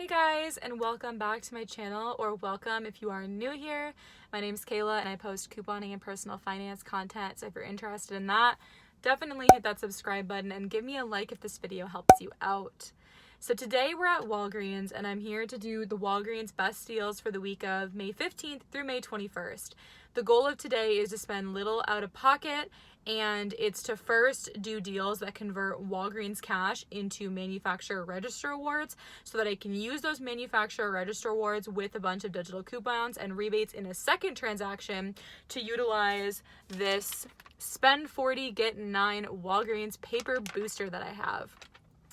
Hey guys, and welcome back to my channel, or welcome if you are new here. My name's Kayla and I post couponing and personal finance content, so if you're interested in that, definitely hit that subscribe button and give me a like if this video helps you out. So today we're at Walgreens and I'm here to do the Walgreens best deals for the week of May 15th through May 21st. The goal of today is to spend little out of pocket, and it's to first do deals that convert Walgreens cash into manufacturer register awards so that I can use those manufacturer register awards with a bunch of digital coupons and rebates in a second transaction to utilize this spend 40 get 9 Walgreens paper booster that I have.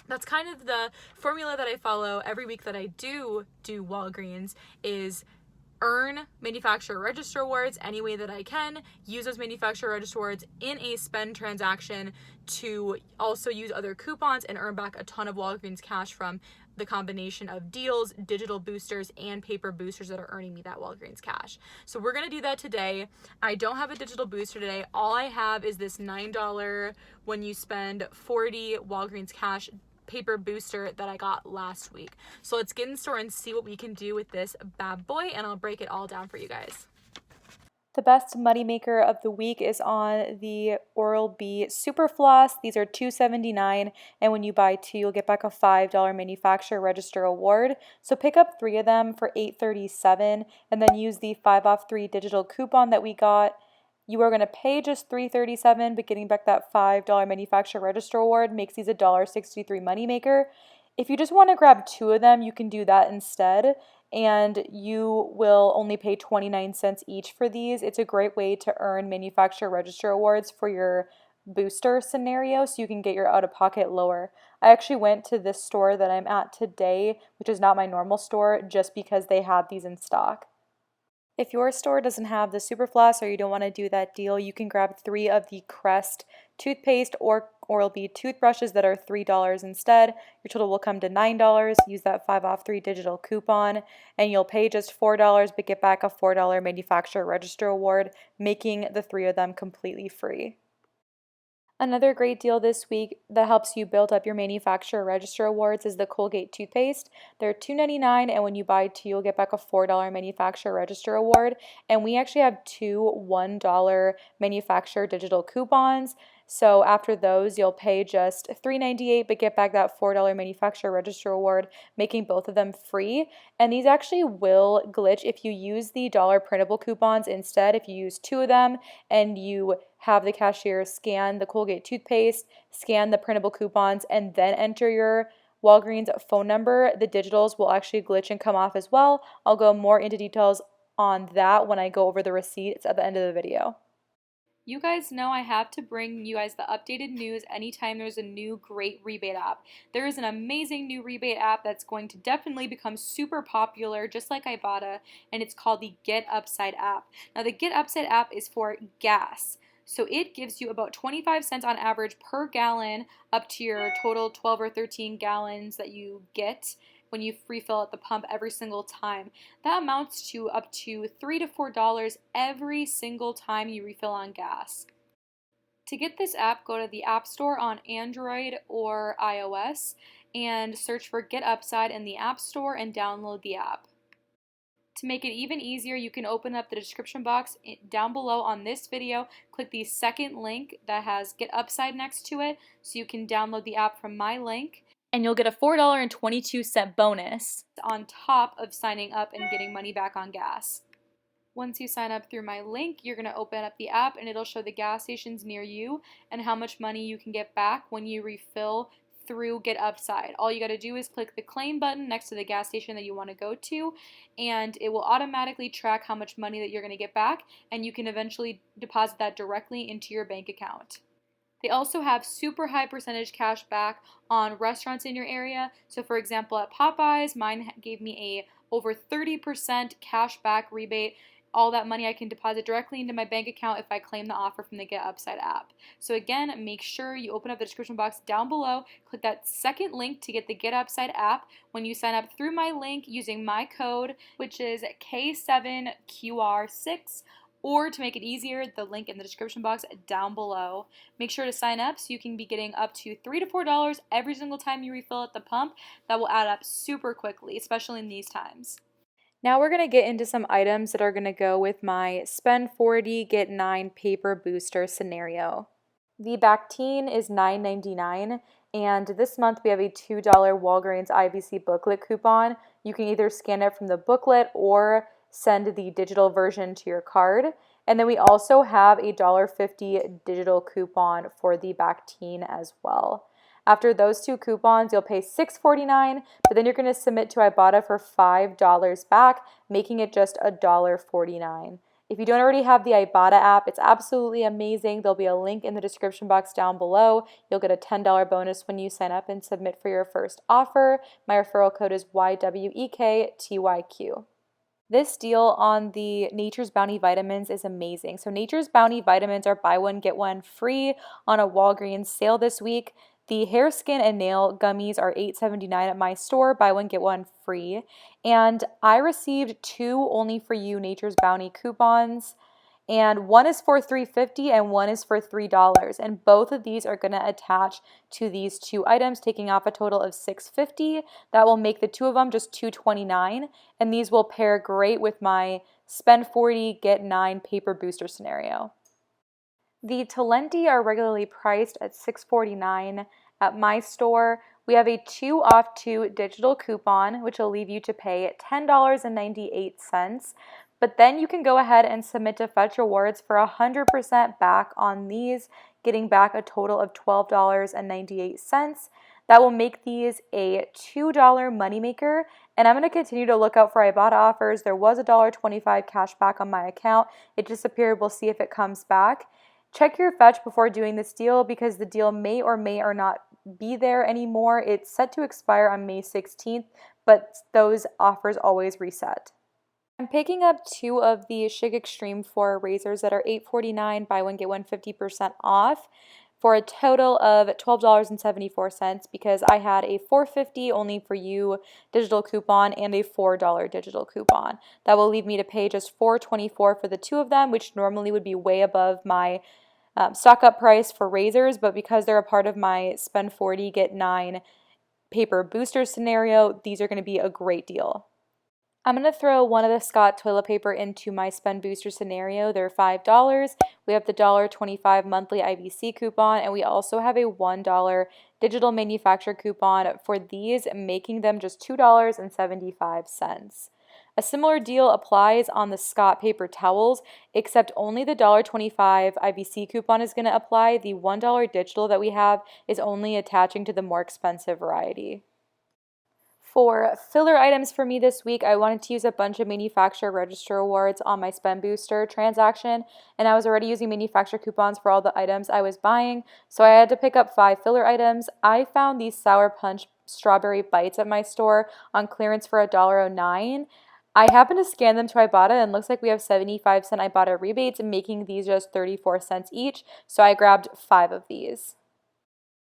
That's kind of the formula that I follow every week that I do Walgreens, is earn manufacturer register awards any way that I can, use those manufacturer register awards in a spend transaction to also use other coupons and earn back a ton of Walgreens cash from the combination of deals, digital boosters, and paper boosters that are earning me that Walgreens cash. So we're gonna do that today. I don't have a digital booster today. All I have is this $9 when you spend 40 Walgreens cash paper booster that I got last week. So let's get in the store and see what we can do with this bad boy, and I'll break it all down for you guys. The best moneymaker of the week is on the Oral-B Super Floss. These are $2.79, and when you buy two, you'll get back a $5 manufacturer register award. So pick up 3 of them for $8.37, and then use the 5 off 3 digital coupon that we got. You are going to pay just $3.37, but getting back that $5 manufacturer register award makes these a $1.63 moneymaker. If you just want to grab 2 of them, you can do that instead, and you will only pay 29 cents each for these. It's a great way to earn manufacturer register awards for your booster scenario so you can get your out-of-pocket lower. I actually went to this store that I'm at today, which is not my normal store, just because they had these in stock. If your store doesn't have the Super Floss or you don't want to do that deal, you can grab 3 of the Crest toothpaste or Oral-B toothbrushes that are $3 instead. Your total will come to $9. Use that 5 off 3 digital coupon, and you'll pay just $4 but get back a $4 manufacturer register award, making the 3 of them completely free. Another great deal this week that helps you build up your manufacturer register awards is the Colgate toothpaste. They're $2.99, and when you buy 2, you'll get back a $4 manufacturer register award. And we actually have 2 $1 manufacturer digital coupons. So after those, you'll pay just $3.98 but get back that $4 manufacturer register award, making both of them free. And these actually will glitch if you use the dollar printable coupons instead. If you use 2 of them and you have the cashier scan the Colgate toothpaste, scan the printable coupons, and then enter your Walgreens phone number, the digitals will actually glitch and come off as well. I'll go more into details on that when I go over the receipts at the end of the video. You guys know I have to bring you guys the updated news anytime there's a new great rebate app. There is an amazing new rebate app that's going to definitely become super popular, just like Ibotta, and it's called the Get Upside app. Now, the Get Upside app is for gas. So it gives you about 25 cents on average per gallon up to your total 12 or 13 gallons that you get when you refill at the pump every single time. That amounts to up to $3 to $4 every single time you refill on gas. To get this app, go to the App Store on Android or iOS and search for Get Upside in the App Store and download the app. To make it even easier, you can open up the description box down below on this video, click the second link that has Get Upside next to it so you can download the app from my link, and you'll get a $4.22 bonus on top of signing up and getting money back on gas. Once you sign up through my link, you're going to open up the app and it'll show the gas stations near you and how much money you can get back when you refill through Get Upside. All you got to do is click the claim button next to the gas station that you want to go to, and it will automatically track how much money that you're going to get back, and you can eventually deposit that directly into your bank account. They also have super high percentage cash back on restaurants in your area. So for example, at Popeyes, mine gave me a over 30% cash back rebate. All that money I can deposit directly into my bank account if I claim the offer from the Get Upside app. So again, make sure you open up the description box down below, click that second link to get the Get Upside app. When you sign up through my link using my code, which is K7QR6, or to make it easier, the link in the description box down below. Make sure to sign up so you can be getting up to $3 to $4 every single time you refill at the pump. That will add up super quickly, especially in these times. Now we're going to get into some items that are going to go with my spend 40, get 9 paper booster scenario. The Bactine is $9.99, and this month we have a $2 Walgreens IBC booklet coupon. You can either scan it from the booklet or send the digital version to your card. And then we also have a $1.50 digital coupon for the Bactine as well. After those two coupons, you'll pay $6.49, but then you're going to submit to Ibotta for $5 back, making it just $1.49. If you don't already have the Ibotta app, it's absolutely amazing. There'll be a link in the description box down below. You'll get a $10 bonus when you sign up and submit for your first offer. My referral code is ywektyq. This deal on the Nature's Bounty vitamins is amazing. So Nature's Bounty vitamins are buy one, get one free on a Walgreens sale this week. The hair, skin, and nail gummies are $8.79 at my store. Buy one, get one free. And I received 2 only for you Nature's Bounty coupons. And one is for $3.50 and one is for $3. And both of these are going to attach to these 2 items, taking off a total of $6.50. That will make the 2 of them just $2.29. And these will pair great with my spend 40, get 9 paper booster scenario. The Talenti are regularly priced at $6.49 at my store. We have a 2 off 2 digital coupon, which will leave you to pay $10.98. But then you can go ahead and submit to Fetch Rewards for 100% back on these, getting back a total of $12.98. That will make these a $2 moneymaker, and I'm going to continue to look out for Ibotta offers. There was a $1.25 cash back on my account. It disappeared. We'll see if it comes back. Check your fetch before doing this deal because the deal may or not be there anymore. It's set to expire on May 16th, but those offers always reset. I'm picking up 2 of the Schick Extreme 4 razors that are $8.49, buy one, get one 50% off, for a total of $12.74 because I had a $4.50 only for you digital coupon and a $4 digital coupon. That will leave me to pay just $4.24 for the 2 of them, which normally would be way above my stock up price for razors, but because they're a part of my spend 40, get 9 paper booster scenario, these are going to be a great deal. I'm going to throw one of the Scott toilet paper into my spend booster scenario. They're $5. We have the $1.25 monthly IBC coupon, and we also have a $1 digital manufacturer coupon for these, making them just $2.75. A similar deal applies on the Scott paper towels, except only the $1.25 IBC coupon is going to apply. The $1 digital that we have is only attaching to the more expensive variety. For filler items for me this week, I wanted to use a bunch of manufacturer register awards on my spend booster transaction, and I was already using manufacturer coupons for all the items I was buying, so I had to pick up 5 filler items. I found these Sour Punch strawberry bites at my store on clearance for $1.09. I happened to scan them to Ibotta, and it looks like we have 75-cent Ibotta rebates, making these just 34 cents each, so I grabbed 5 of these.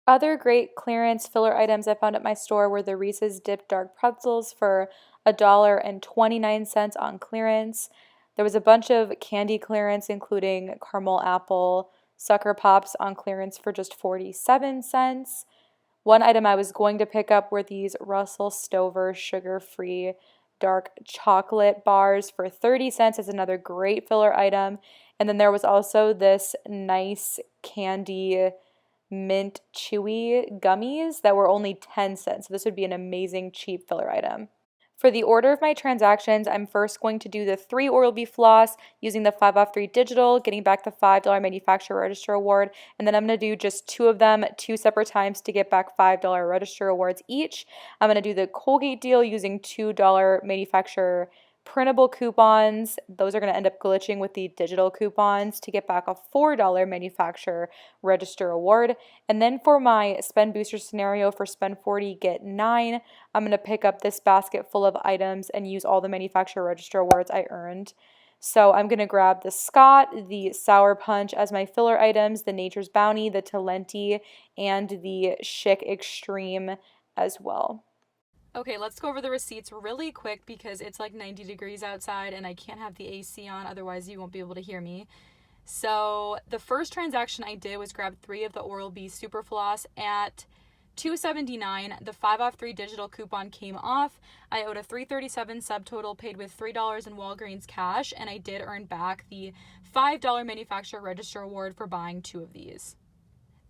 Other great clearance filler items I found at my store were the Reese's Dipped Dark Pretzels for $1.29 on clearance. There was a bunch of candy clearance, including caramel apple Sucker Pops on clearance for just 47 cents. One item I was going to pick up were these Russell Stover sugar-free dark chocolate bars for 30 cents. It's another great filler item. And then there was also this nice candy mint chewy gummies that were only 10 cents. So this would be an amazing cheap filler item. For the order of my transactions, I'm first going to do the 3 Oral-B floss using the 5 off 3 digital, getting back the $5 manufacturer register award, and then I'm going to do just 2 of them 2 separate times to get back $5 register awards each. I'm going to do the Colgate deal using $2 manufacturer printable coupons. Those are going to end up glitching with the digital coupons to get back a $4 manufacturer register award. And then for my spend booster scenario for spend 40, get 9, I'm going to pick up this basket full of items and use all the manufacturer register awards I earned. So I'm going to grab the Scott, the Sour Punch as my filler items, the Nature's Bounty, the Talenti, and the Schick Extreme as well. Okay, let's go over the receipts really quick because it's like 90 degrees outside and I can't have the AC on, otherwise you won't be able to hear me. So the first transaction I did was grab 3 of the Oral-B Super Floss at $2.79. The 5 off 3 digital coupon came off. I owed a $3.37 subtotal, paid with $3 in Walgreens cash, and I did earn back the $5 manufacturer register award for buying 2 of these.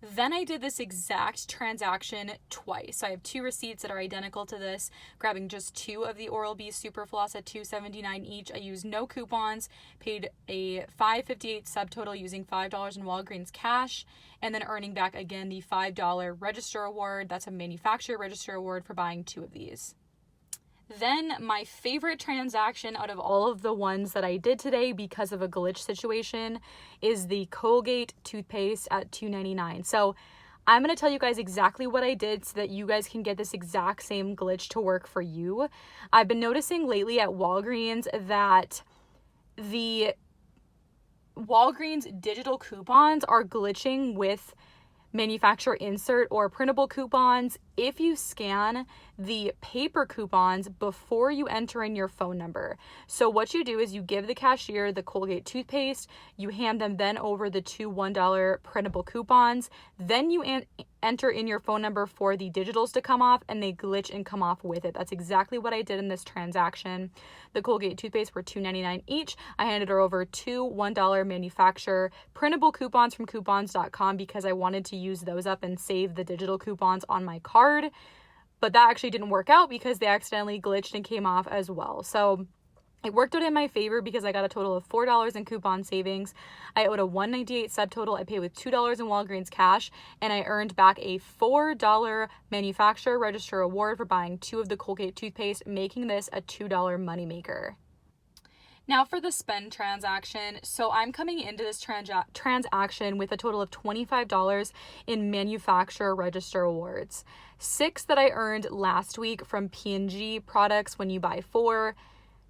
Then I did this exact transaction twice. So I have 2 receipts that are identical to this, grabbing just 2 of the Oral-B Super Floss at $2.79 each. I used no coupons, paid a $5.58 subtotal using $5 in Walgreens cash, and then earning back again the $5 register award. That's a manufacturer register award for buying 2 of these. Then my favorite transaction out of all of the ones that I did today because of a glitch situation is the Colgate toothpaste at $2.99. So I'm going to tell you guys exactly what I did so that you guys can get this exact same glitch to work for you. I've been noticing lately at Walgreens that the Walgreens digital coupons are glitching with manufacturer insert or printable coupons if you scan the paper coupons before you enter in your phone number. So what you do is you give the cashier the Colgate toothpaste, you hand them then over the 2 $1 printable coupons, then you enter in your phone number for the digitals to come off, and they glitch and come off with it. That's exactly what I did in this transaction. The Colgate toothpaste were $2.99 each. I handed her over 2 $1 manufacturer printable coupons from coupons.com because I wanted to use those up and save the digital coupons on my card. But that actually didn't work out because they accidentally glitched and came off as well. So it worked out in my favor because I got a total of $4 in coupon savings. I owed a $1.98 subtotal. I paid with $2 in Walgreens cash, and I earned back a $4 manufacturer register award for buying 2 of the Colgate toothpaste, making this a $2 moneymaker. Now for the spend transaction. So I'm coming into this transaction with a total of $25 in manufacturer register awards. 6 that I earned last week from P&G products when you buy 4.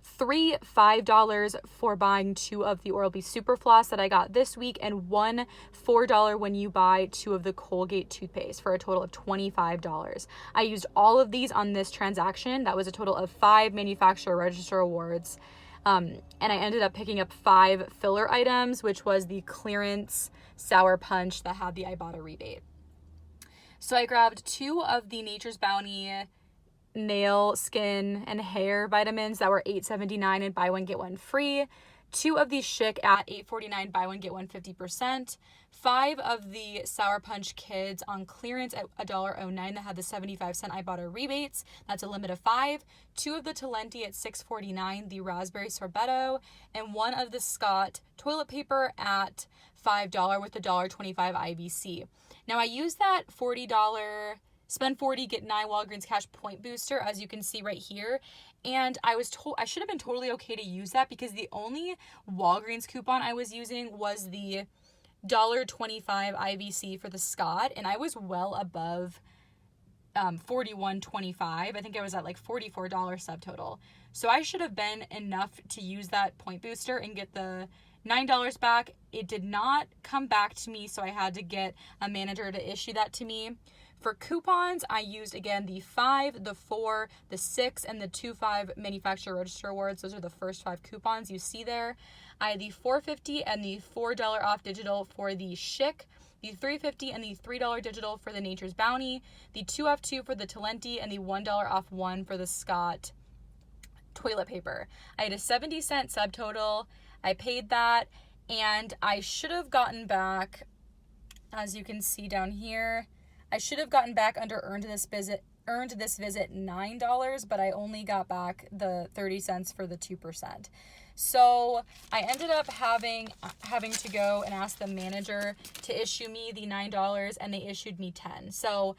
3 $5 for buying 2 of the Oral-B Super Floss that I got this week, and 1 $4 when you buy 2 of the Colgate toothpaste for a total of $25. I used all of these on this transaction. That was a total of 5 manufacturer register awards. And I ended up picking up 5 filler items, which was the clearance sour punch that had the Ibotta rebate. So I grabbed 2 of the Nature's Bounty nail, skin, and hair vitamins that were $8.79 and buy one get one free. 2 of these Schick at $8.49, buy one get one 50%. 5 of the Sour Punch Kids on clearance at $1.09 that had the 75-cent Ibotta rebates. That's a limit of 5. 2 of the Talenti at $6.49, the raspberry sorbetto, and 1 of the Scott toilet paper at $5 with the $1.25 IBC. Now I used that $40 spend 40, get 9 Walgreens cash point booster, as you can see right here. And I was told I should have been totally okay to use that because the only Walgreens coupon I was using was the $1.25 IVC for the Scott, and I was well above $41.25. I think I was at like $44 subtotal. So I should have been enough to use that point booster and get the $9 back. It did not come back to me, so I had to get a manager to issue that to me. For coupons, I used, again, the 5, the 4, the 6, and the 2.5 manufacturer register awards. Those are the first 5 coupons you see there. I had the $4.50 and the $4 off digital for the Schick, the $3.50 and the $3 digital for the Nature's Bounty, the 2 off 2 for the Talenti, and the $1 off 1 for the Scott toilet paper. I had a 70-cent subtotal. I paid that, and I should have gotten back, as you can see down here, I should have gotten back under earned this visit $9, but I only got back the 30 cents for the 2%. So I ended up having to go and ask the manager to issue me the $9, and they issued me 10. So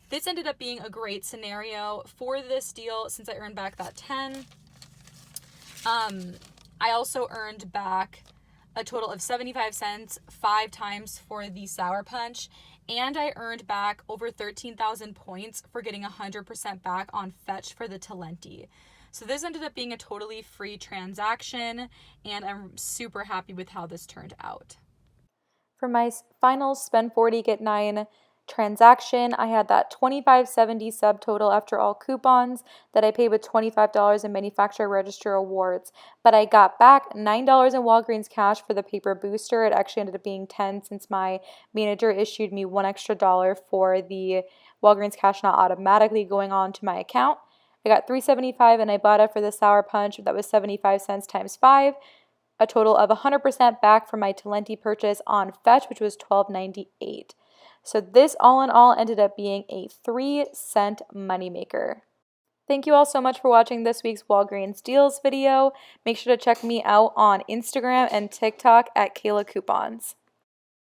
this ended up being a great scenario for this deal since I earned back that 10. I also earned back a total of 75 cents 5 times for the Sour Punch, and I earned back over 13,000 points for getting 100% back on Fetch for the Talenti. So this ended up being a totally free transaction, and I'm super happy with how this turned out. For my final spend 40, get 9 transaction. I had that $25.70 subtotal after all coupons that I paid with $25 in manufacturer register awards. But I got back $9 in Walgreens cash for the paper booster. It actually ended up being $10 since my manager issued me $1 extra for the Walgreens cash not automatically going on to my account. I got $3.75 in Ibotta for the sour punch. That was 75 cents times 5. A total of 100% back from my Talenti purchase on Fetch, which was $12.98. So this all in all ended up being a 3-cent moneymaker. Thank you all so much for watching this week's Walgreens Deals video. Make sure to check me out on Instagram and TikTok at kaylakoupons.